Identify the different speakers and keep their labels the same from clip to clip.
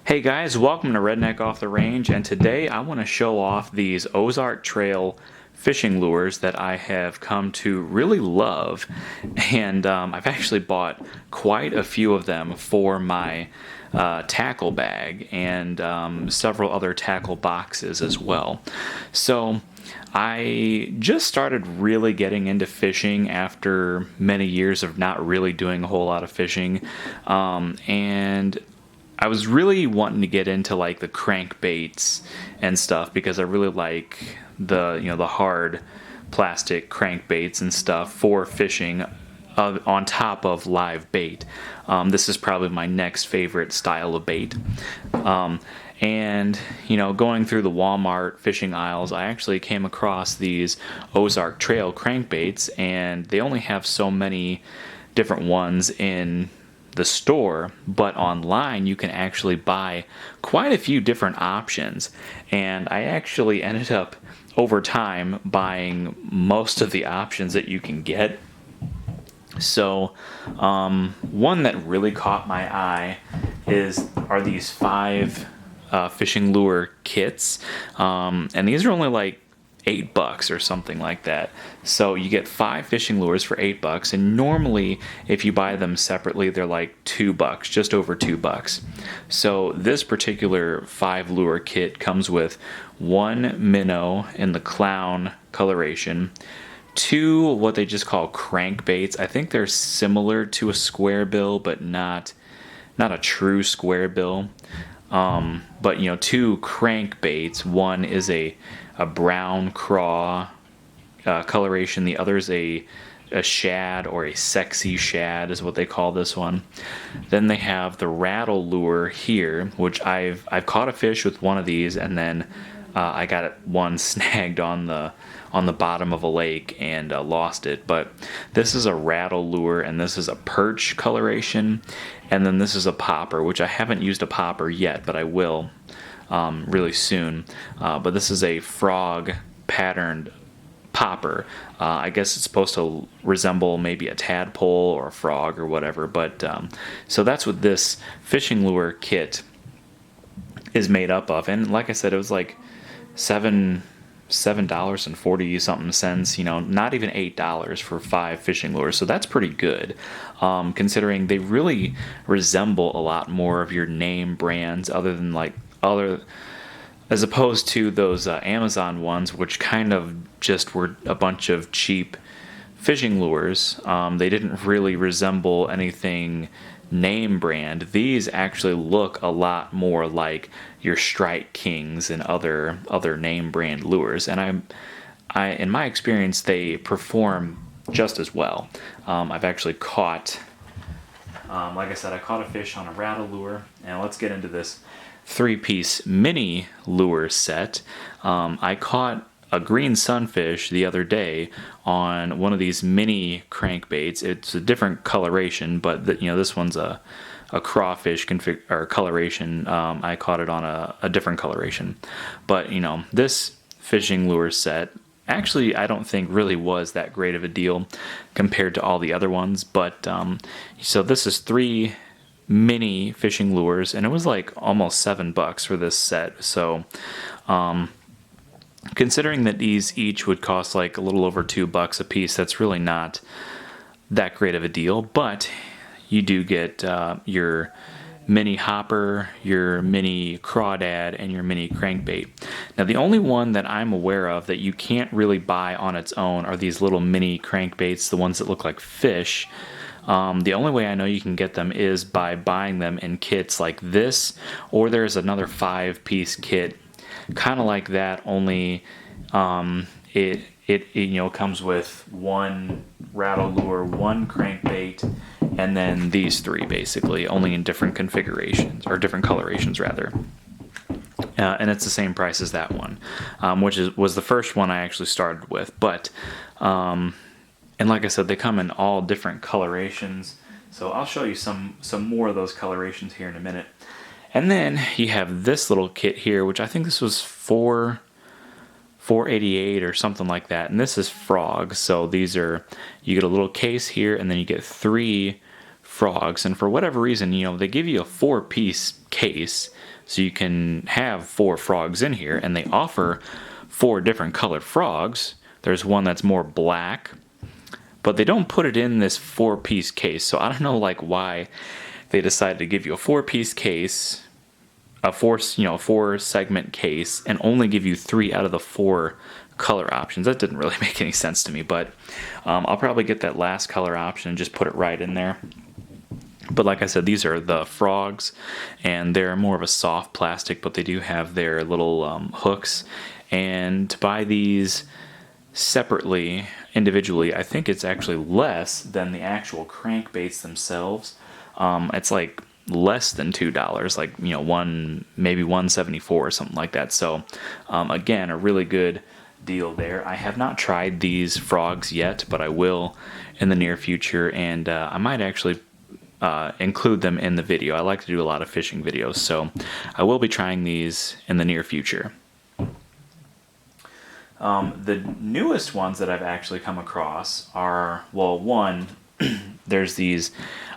Speaker 1: Hey guys, welcome to Redneck Off the Range, and today I want to show off these Ozark Trail fishing lures that I have come to really love, and I've actually bought quite a few of them for my tackle bag and several other tackle boxes as well. So I just started really getting into fishing after many years of not really doing a whole lot of fishing, and I was really wanting to get into like the crankbaits and stuff because I really like the hard plastic crankbaits and stuff for fishing on top of live bait. This is probably my next favorite style of bait. And going through the Walmart fishing aisles, I actually came across these Ozark Trail crankbaits, and they only have so many different ones in the store, but online you can actually buy quite a few different options, and I actually ended up over time buying most of the options that you can get. So one that really caught my eye are these 5 fishing lure kits, and these are only like $8 or something like that. So you get 5 fishing lures for $8, and normally if you buy them separately they're like $2, just over $2. So this particular 5 lure kit comes with 1 minnow in the clown coloration, 2 what they just call crankbaits. I think they're similar to a squarebill, but not a true squarebill. But 2 crankbaits. One is a brown craw coloration. The other is a shad, or a sexy shad is what they call this one. Then they have the rattle lure here, which I've caught a fish with one of these, and then I got one snagged on the bottom of a lake and lost it. But this is a rattle lure, and this is a perch coloration, and then this is a popper, which I haven't used a popper yet, but I will really soon. But this is a frog patterned popper. I guess it's supposed to resemble maybe a tadpole or a frog or whatever. But so that's what this fishing lure kit is made up of. And like I said, it was like $7.40 something cents, not even $8 for 5 fishing lures. So that's pretty good, considering they really resemble a lot more of your name brands, as opposed to those Amazon ones, which kind of just were a bunch of cheap fishing lures. They didn't really resemble anything name brand. These actually look a lot more like your Strike Kings and other name brand lures, and I in my experience they perform just as well. I've actually caught, like I said, I caught a fish on a rattle lure, and let's get into this 3-piece mini lure set. I caught a green sunfish the other day on one of these mini crankbaits. It's a different coloration, but this one's a crawfish coloration. I caught it on a different coloration, but this fishing lure set actually I don't think really was that great of a deal compared to all the other ones. But so this is 3 mini fishing lures, and it was like almost $7 for this set. So considering that these each would cost like a little over $2 a piece, that's really not that great of a deal. But you do get your mini hopper, your mini crawdad, and your mini crankbait. Now the only one that I'm aware of that you can't really buy on its own are these little mini crankbaits, the ones that look like fish. The only way I know you can get them is by buying them in kits like this, or there's another 5-piece kit kind of like that, only it comes with 1 rattle lure, 1 crankbait, and then these 3 basically, only in different configurations, or different colorations rather. And it's the same price as that one, which was the first one I actually started with. But and like I said, they come in all different colorations, so I'll show you some more of those colorations here in a minute. And then you have this little kit here, which I think this was $4.88 or something like that, and this is frogs. So these are, you get a little case here, and then you get 3 frogs, and for whatever reason, they give you a 4-piece case, so you can have 4 frogs in here, and they offer 4 different colored frogs. There's one that's more black, but they don't put it in this 4-piece case, so I don't know like why they decided to give you a 4-piece case, a 4-segment case, and only give you 3 out of the 4 color options. That didn't really make any sense to me, but I'll probably get that last color option and just put it right in there. But like I said, these are the frogs, and they're more of a soft plastic, but they do have their little hooks. And to buy these separately, individually, I think it's actually less than the actual crankbaits themselves. It's like less than $2, like maybe $1.74 or something like that. So again, a really good deal there. I have not tried these frogs yet, but I will in the near future, and I might actually include them in the video. I like to do a lot of fishing videos, so I will be trying these in the near future. The newest ones that I've actually come across are, well, one, there's these.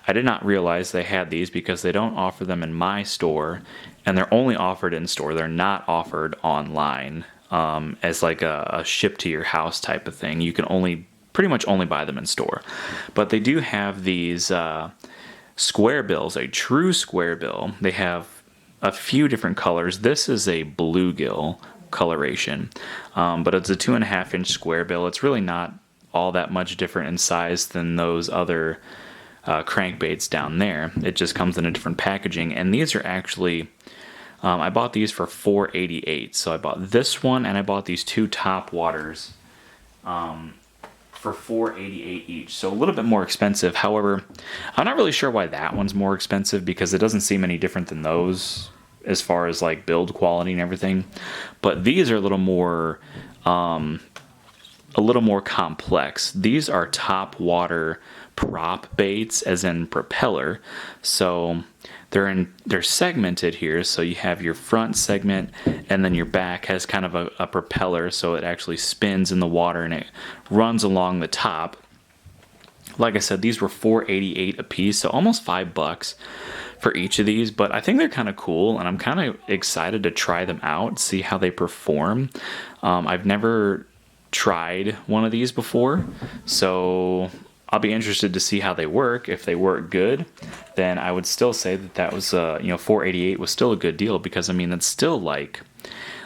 Speaker 1: I did not realize they had these because they don't offer them in my store, and they're only offered in store. They're not offered online as like a ship to your house type of thing. You can pretty much only buy them in store. But they do have these Squarebills, a true Squarebill. They have a few different colors. This is a bluegill coloration, but it's a 2.5-inch Squarebill. It's really not all that much different in size than those other crankbaits down there. It just comes in a different packaging, and these are actually I bought these for $4.88. So I bought this one, and I bought these 2 Topwaters for $4.88 each, so a little bit more expensive. However, I'm not really sure why that one's more expensive, because it doesn't seem any different than those as far as like build quality and everything. But these are a little more complex. These are Topwater prop baits, as in propeller. So they're segmented here, so you have your front segment, and then your back has kind of a propeller, so it actually spins in the water and it runs along the top. Like I said, these were $4.88 a piece, so almost $5 for each of these, but I think they're kind of cool, and I'm kind of excited to try them out, see how they perform. I've never tried one of these before, so I'll be interested to see how they work. If they work good, then I would still say that was $4.88 was still a good deal, because I mean that's still like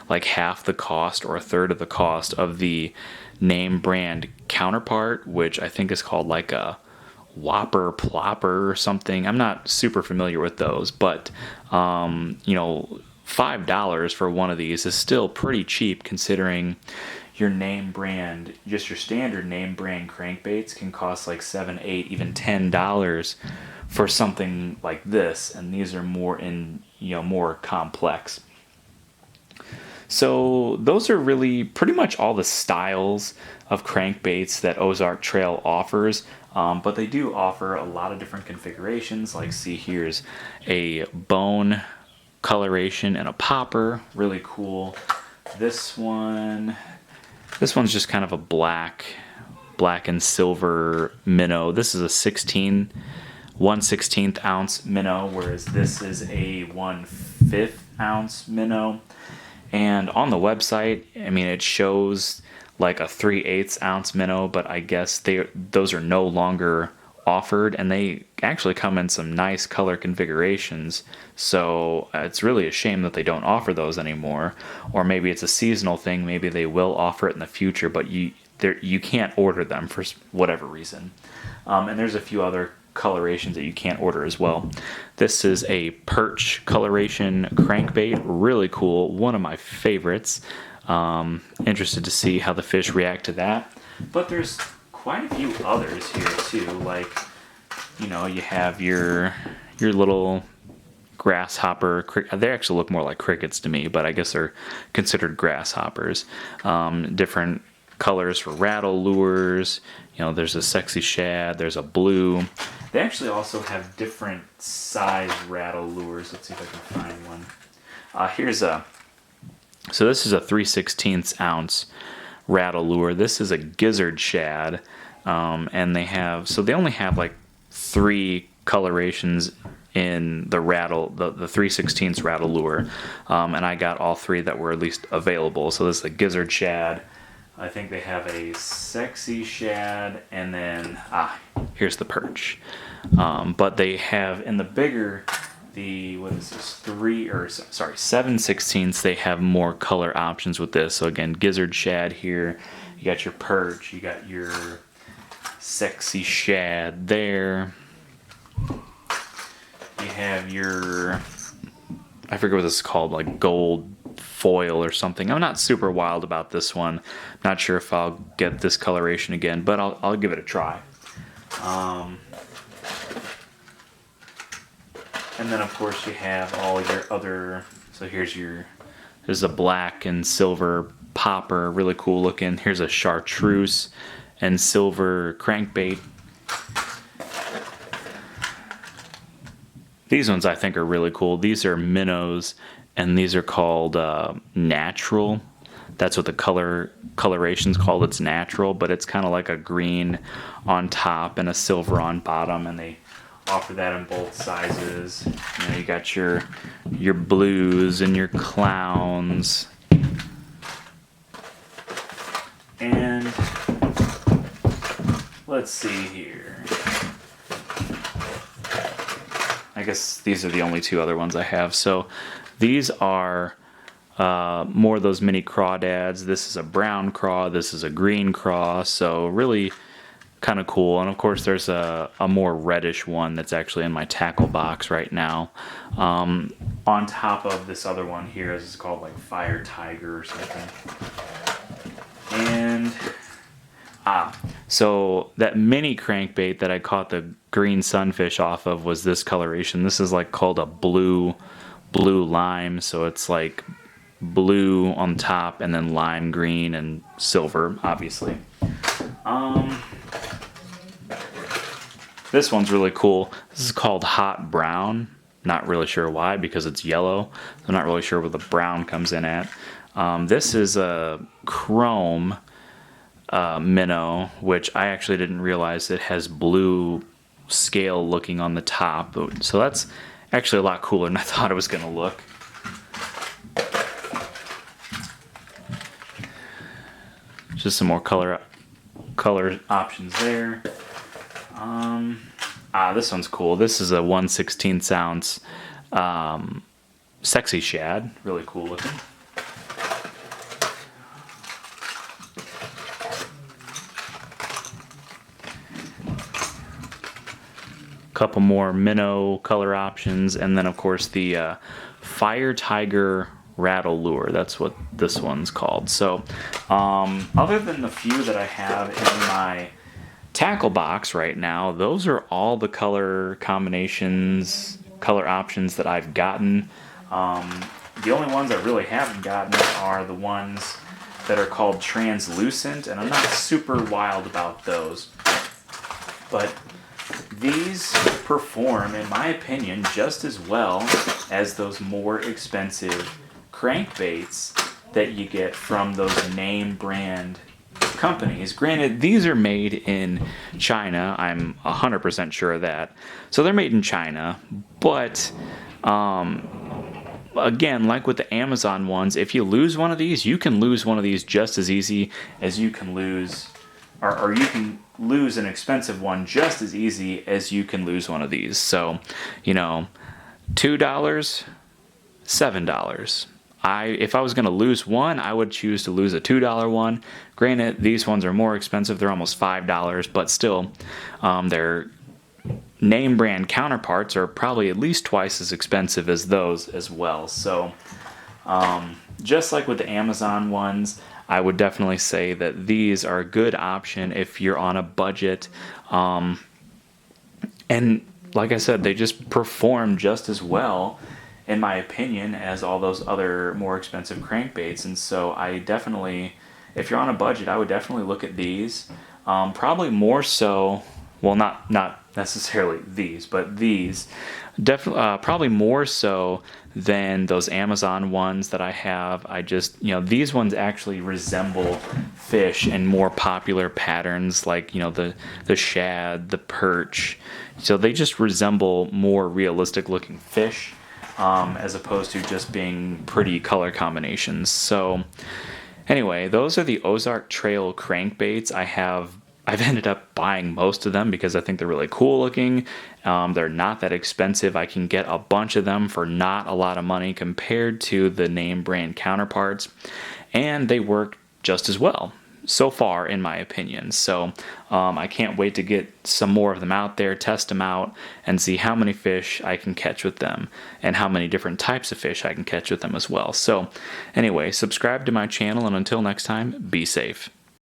Speaker 1: half the cost or a third of the cost of the name brand counterpart, which I think is called like a Whopper Plopper or something. I'm not super familiar with those, but $5 for one of these is still pretty cheap, considering your name brand, just your standard name brand crankbaits can cost like $7, $8, even $10 for something like this, and these are more complex. So those are really pretty much all the styles of crankbaits that Ozark Trail offers, but they do offer a lot of different configurations. Like, see, here's a bone coloration and a popper, really cool. This one's just kind of a black and silver minnow. This is a 1/16 ounce minnow, whereas this is a 1/5 ounce minnow. And on the website, I mean, it shows like a 3/8 ounce minnow, but I guess those are no longer offered, and they actually come in some nice color configurations. So it's really a shame that they don't offer those anymore, or maybe it's a seasonal thing. Maybe they will offer it in the future, but you can't order them for whatever reason. And there's a few other colorations that you can't order as well. This is a perch coloration crankbait, really cool, one of my favorites. Interested to see how the fish react to that. But there's quite a few others here too, like you have your little grasshopper. They actually look more like crickets to me, but I guess they're considered grasshoppers. Different colors for rattle lures. There's a sexy shad, there's a blue. They actually also have different size rattle lures. Let's see if I can find one. So this is a 3/16 ounce rattle lure. This is a gizzard shad, and they only have like 3 colorations in the rattle, the 3/16 rattle lure, and I got all three that were at least available. So this is a gizzard shad. I think they have a sexy shad, and then here's the perch. But they have in the bigger, the what is this 7/16. They have more color options with this. So again, gizzard shad here. You got your perch. You got your sexy shad there. You have your, I forget what this is called, like gold foil or something. I'm not super wild about this one. Not sure if I'll get this coloration again, but I'll give it a try. And then of course you have all your other, so there's a black and silver popper, really cool looking. Here's a chartreuse and silver crankbait. These ones I think are really cool. These are minnows, and these are called natural. That's what the coloration's called. It's natural, but it's kind of like a green on top and a silver on bottom, and they offer that in both sizes. You know, you got your blues and your clowns. And let's see here. I guess these are the only two other ones I have. So these are more of those mini crawdads. This is a brown craw. This is a green craw. So really kind of cool. And of course there's a more reddish one that's actually in my tackle box right now. On top of this other one here, this is called like Fire Tiger or something. And so that mini crankbait that I caught the green sunfish off of was this coloration. This is like called a blue lime. So it's like blue on top and then lime green and silver, obviously. This one's really cool. This is called Hot Brown. Not really sure why, because it's yellow. I'm not really sure where the brown comes in at. This is a chrome minnow, which I actually didn't realize it has blue scale looking on the top. So that's actually a lot cooler than I thought it was going to look. Just some more color options there. This one's cool. This is a 1/16 ounce sexy shad. Really cool looking. Couple more minnow color options, and then of course the Fire Tiger rattle lure. That's what this one's called. So other than the few that I have in my tackle box right now, those are all the color combinations, color options that I've gotten. The only ones I really haven't gotten are the ones that are called translucent, and I'm not super wild about those. But these perform, in my opinion, just as well as those more expensive crankbaits that you get from those name brand companies. Granted, these are made in China. I'm 100% sure of that. So they're made in China, but again, like with the Amazon ones, if you lose one of these, you can lose one of these just as easy as you can lose, or you can lose an expensive one just as easy as you can lose one of these. So, you know, $2, $7. If I was going to lose one, I would choose to lose a $2 one. Granted, these ones are more expensive. They're almost $5, but still, their name brand counterparts are probably at least twice as expensive as those as well. So, just like with the Amazon ones, I would definitely say that these are a good option if you're on a budget. And like I said, they just perform just as well, in my opinion, as all those other more expensive crankbaits. And so I definitely, if you're on a budget, I would definitely look at these. Probably more so, well, not necessarily these, but these definitely probably more so than those Amazon ones that I have. I just, these ones actually resemble fish in more popular patterns, like, the shad, the perch. So they just resemble more realistic looking fish, as opposed to just being pretty color combinations. So anyway, those are the Ozark Trail crankbaits. I've ended up buying most of them because I think they're really cool looking. They're not that expensive. I can get a bunch of them for not a lot of money compared to the name brand counterparts, and they work just as well so far, in my opinion. So I can't wait to get some more of them out there, test them out, and see how many fish I can catch with them and how many different types of fish I can catch with them as well. So anyway, subscribe to my channel, and until next time, be safe.